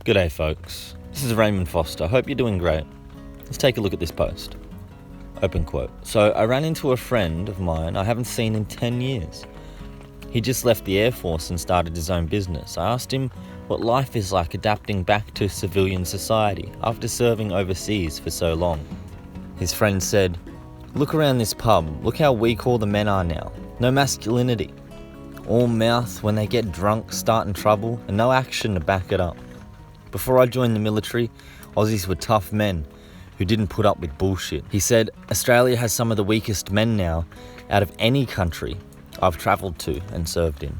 G'day folks, this is Raymond Foster. Hope you're doing great. Let's take a look at this post. Open quote. So I ran into a friend of mine I haven't seen in 10 years. He just left the Air Force and started his own business. I asked him what life is like adapting back to civilian society after serving overseas for so long. His friend said, "Look around this pub, look how weak all the men are now. No masculinity. All mouth when they get drunk, starting trouble, and no action to back it up. Before I joined the military, Aussies were tough men who didn't put up with bullshit." He said, "Australia has some of the weakest men now out of any country I've travelled to and served in."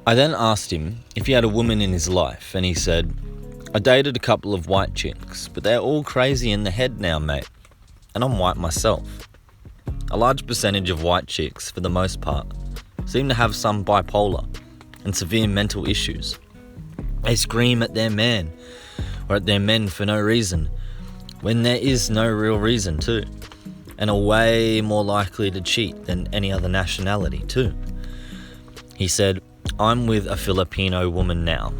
I then asked him if he had a woman in his life, and he said, "I dated a couple of white chicks, but they're all crazy in the head now, mate. And I'm white myself. A large percentage of white chicks, for the most part, seem to have some bipolar and severe mental issues. They scream at their man or at their men for no reason, when there is no real reason too, and are way more likely to cheat than any other nationality too." He said, "I'm with a Filipino woman now,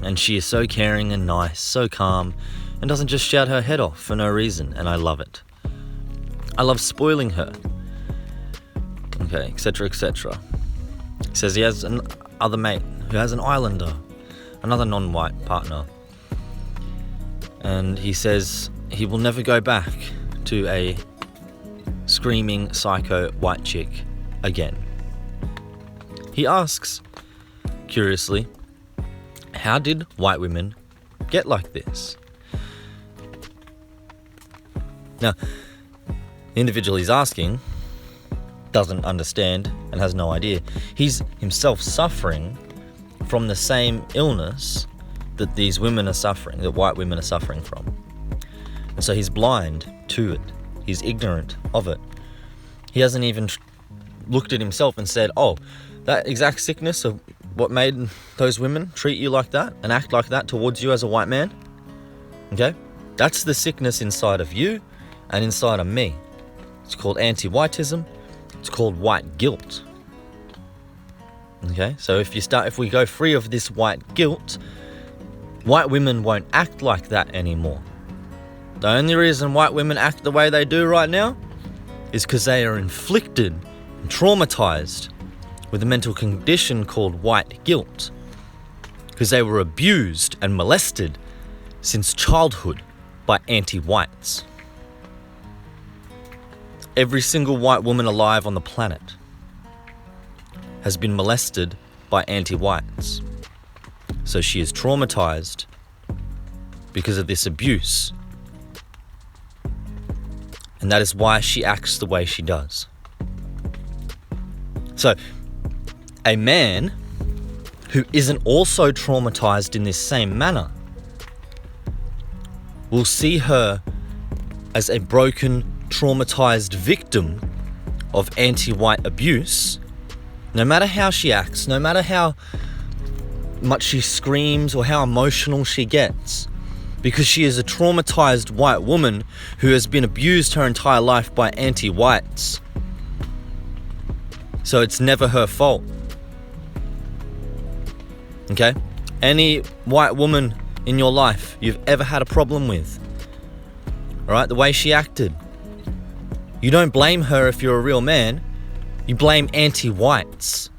and she is so caring and nice, so calm, and doesn't just shout her head off for no reason, and I love it. I love spoiling her." Okay, etc, etc. He says he has another mate who has an islander, another non-white partner. And he says he will never go back to a screaming psycho white chick again. He asks, curiously, how did white women get like this? Now, the individual he's asking doesn't understand and has no idea. He's himself suffering from the same illness that these women are suffering, that white women are suffering from. And so he's blind to it. He's ignorant of it. He hasn't even looked at himself and said, "Oh, that exact sickness of what made those women treat you like that and act like that towards you as a white man, okay? That's the sickness inside of you and inside of me. It's called anti-whiteism. It's called white guilt." Okay, so if we go free of this white guilt, white women won't act like that anymore. The only reason white women act the way they do right now is because they are inflicted and traumatized with a mental condition called white guilt, because they were abused and molested since childhood by anti-whites. Every single white woman alive on the planet has been molested by anti-whites. So she is traumatized because of this abuse. And that is why she acts the way she does. So, a man who isn't also traumatized in this same manner will see her as a broken, traumatized victim of anti-white abuse, no matter how she acts, no matter how much she screams or how emotional she gets, because she is a traumatized white woman who has been abused her entire life by anti-whites. So it's never her fault. Okay? Any white woman in your life you've ever had a problem with, alright, the way she acted, you don't blame her if you're a real man. You blame anti-whites.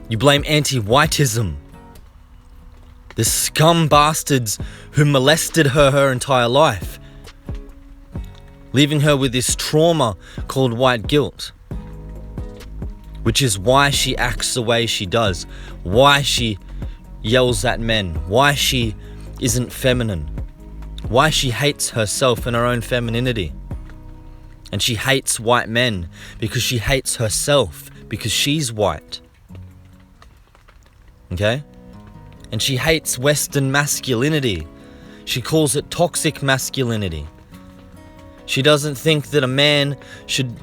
You blame anti-whiteism. The scum bastards who molested her entire life, leaving her with this trauma called white guilt, which is why she acts the way she does, why she yells at men, why she isn't feminine, why she hates herself and her own femininity. And she hates white men because she hates herself because she's white. Okay? And she hates Western masculinity. She calls it toxic masculinity. She doesn't think that a man should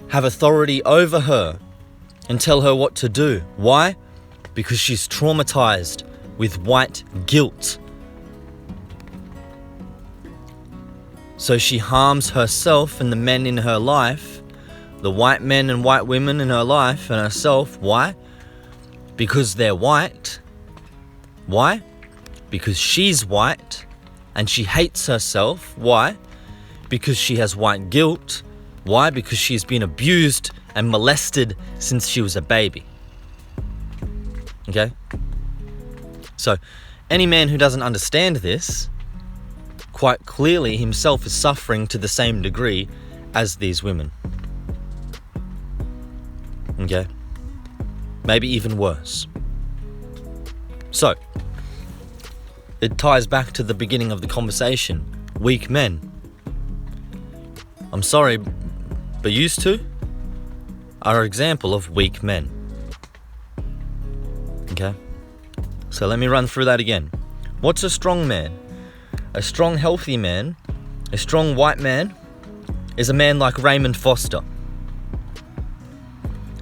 have authority over her and tell her what to do. Why? Because she's traumatized with white guilt. So she harms herself and the men in her life, the white men and white women in her life and herself. Why? Because they're white. Why? Because she's white and she hates herself. Why? Because she has white guilt. Why? Because she's been abused and molested since she was a baby. Okay? So, any man who doesn't understand this, quite clearly himself is suffering to the same degree as these women. Okay? Maybe even worse. So, it ties back to the beginning of the conversation. Weak men. I'm sorry, but used to are an example of weak men. Okay? So let me run through that again. What's a strong man? A strong, healthy man, a strong white man, is a man like Raymond Foster.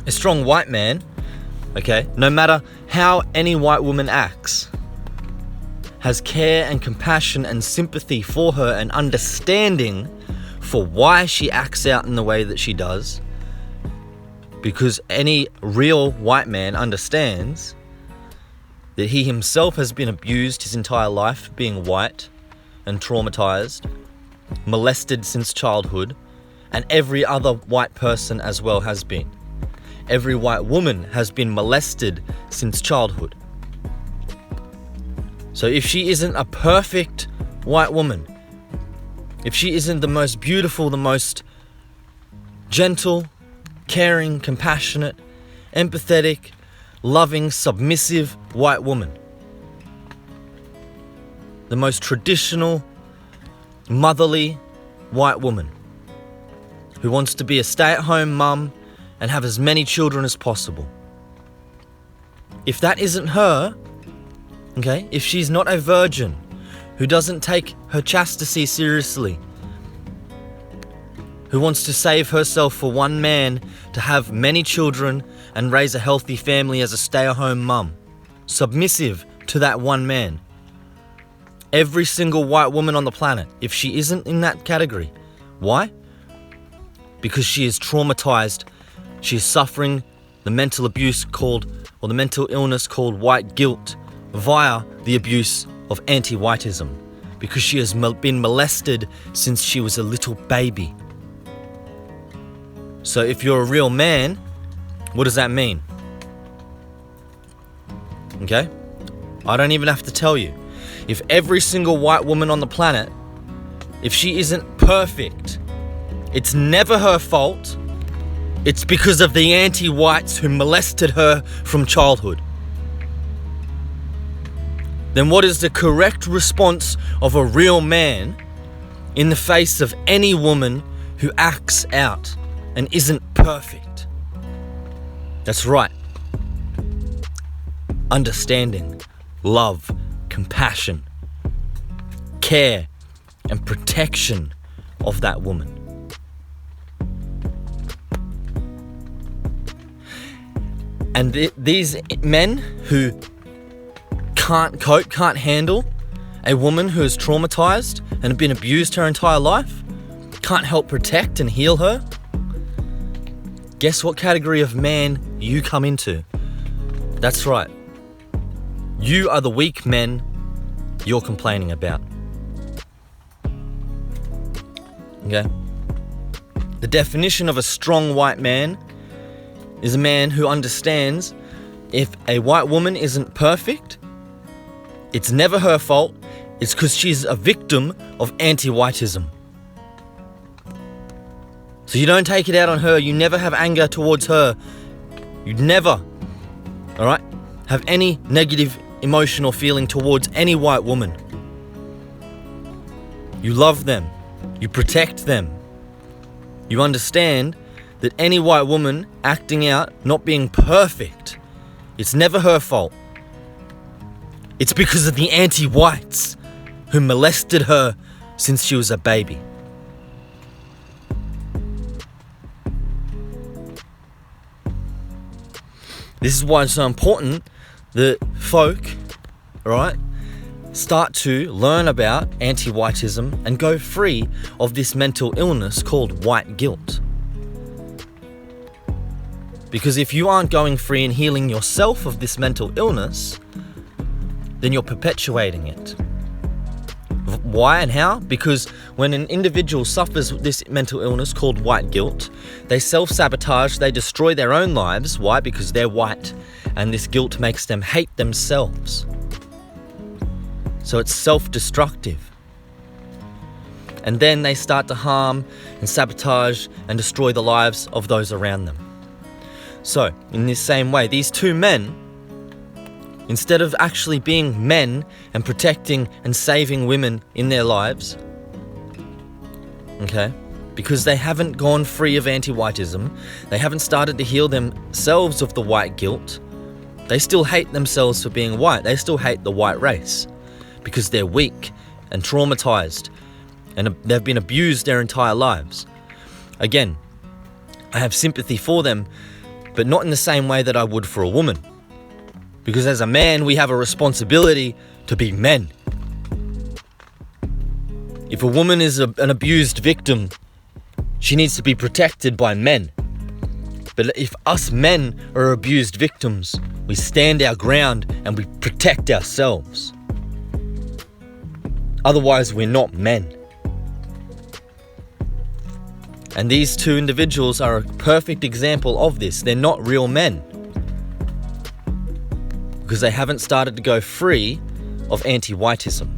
A strong white man, okay, no matter how any white woman acts, has care and compassion and sympathy for her and understanding for why she acts out in the way that she does, because any real white man understands that he himself has been abused his entire life being white and traumatized, molested since childhood, and every other white person as well has been. Every white woman has been molested since childhood. So if she isn't a perfect white woman, if she isn't the most beautiful, the most gentle, caring, compassionate, empathetic, loving, submissive white woman, the most traditional, motherly white woman who wants to be a stay-at-home mum and have as many children as possible. If that isn't her, okay, if she's not a virgin who doesn't take her chastity seriously, who wants to save herself for one man to have many children and raise a healthy family as a stay-at-home mum, submissive to that one man. Every single white woman on the planet, if she isn't in that category. Why? Because she is traumatized. She is suffering the mental abuse the mental illness called white guilt via the abuse of anti-whiteism, because she has been molested since she was a little baby. So if you're a real man, what does that mean? Okay? I don't even have to tell you. If every single white woman on the planet, if she isn't perfect, it's never her fault. It's because of the anti-whites who molested her from childhood. Then what is the correct response of a real man in the face of any woman who acts out and isn't perfect? That's right. Understanding, love, compassion, care, and protection of that woman. And these men who can't cope, can't handle a woman who is traumatized and been abused her entire life, can't help protect and heal her, guess what category of man you come into? That's right. You are the weak men you're complaining about. Okay? The definition of a strong white man is a man who understands if a white woman isn't perfect, it's never her fault, it's because she's a victim of anti-whiteism. So you don't take it out on her, you never have anger towards her, you never, alright, have any negative emotional feeling towards any white woman. You love them, you protect them, you understand that any white woman acting out, not being perfect, it's never her fault. It's because of the anti-whites who molested her since she was a baby. This is why it's so important that folk, right, start to learn about anti-whiteism and go free of this mental illness called white guilt. Because if you aren't going free and healing yourself of this mental illness, then you're perpetuating it. Why and how? Because when an individual suffers this mental illness called white guilt, they self-sabotage, they destroy their own lives. Why? Because they're white, and this guilt makes them hate themselves. So it's self-destructive. And then they start to harm and sabotage and destroy the lives of those around them. So, in this same way, these two men, instead of actually being men and protecting and saving women in their lives, okay, because they haven't gone free of anti-whiteism, they haven't started to heal themselves of the white guilt, they still hate themselves for being white. They still hate the white race because they're weak and traumatized and they've been abused their entire lives. Again, I have sympathy for them, but not in the same way that I would for a woman. Because as a man, we have a responsibility to be men. If a woman is an abused victim, she needs to be protected by men. But if us men are abused victims, we stand our ground and we protect ourselves. Otherwise, we're not men. And these two individuals are a perfect example of this. They're not real men. Because they haven't started to go free of anti-whiteism.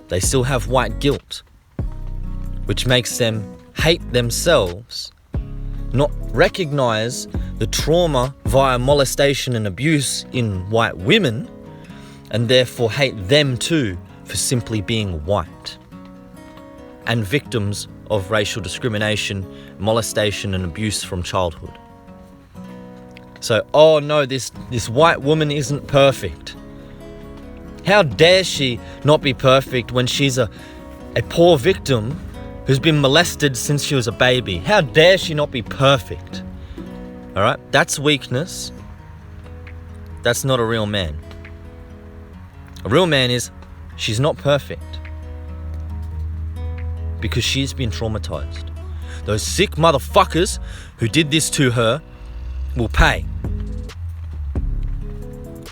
They still have white guilt, which makes them hate themselves, not recognize the trauma via molestation and abuse in white women, and therefore hate them too for simply being white, and victims of racial discrimination, molestation and abuse from childhood. So, oh no, this white woman isn't perfect. How dare she not be perfect when she's a poor victim who's been molested since she was a baby? How dare she not be perfect? Alright, that's weakness. That's not a real man. A real man is, she's not perfect. Because she's been traumatized. Those sick motherfuckers who did this to her will pay.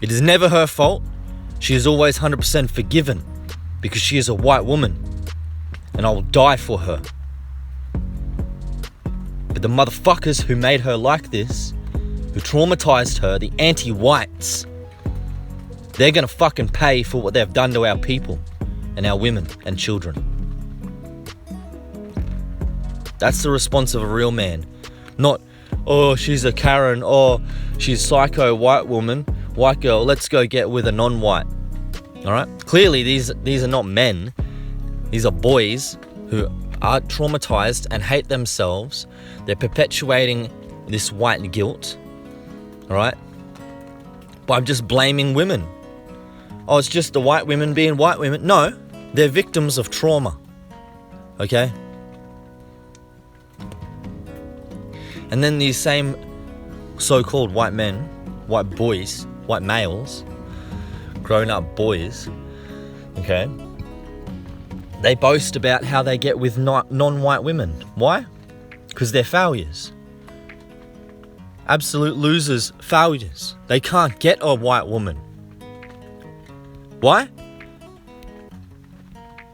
It is never her fault. She is always 100% forgiven because she is a white woman and I will die for her. But the motherfuckers who made her like this, who traumatized her, the anti-whites, they're gonna fucking pay for what they've done to our people and our women and children. That's the response of a real man. Not, oh, she's a Karen, or she's psycho white woman, white girl, let's go get with a non-white. Alright? Clearly these are not men. These are boys who are traumatized and hate themselves. They're perpetuating this white guilt. Alright? By just blaming women. Oh, it's just the white women being white women. No, they're victims of trauma. Okay? And then these same so-called white men, white boys, white males, grown-up boys, okay, they boast about how they get with non-white women. Why? Because they're failures. Absolute losers, failures. They can't get a white woman. Why?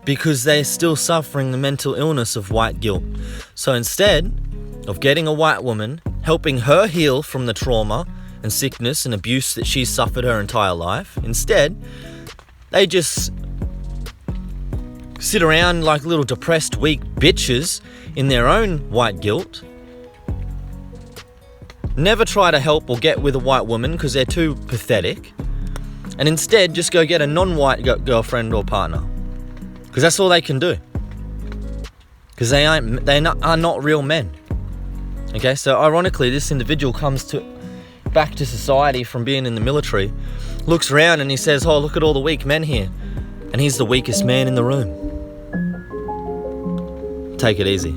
Because they're still suffering the mental illness of white guilt. So instead of getting a white woman, helping her heal from the trauma and sickness and abuse that she's suffered her entire life, instead, they just sit around like little depressed, weak bitches in their own white guilt. Never try to help or get with a white woman because they're too pathetic. And instead, just go get a non-white girlfriend or partner. Because that's all they can do. Because they are not real men. Okay, so ironically, this individual comes back to society from being in the military, looks around and he says, oh, look at all the weak men here. And he's the weakest man in the room. Take it easy.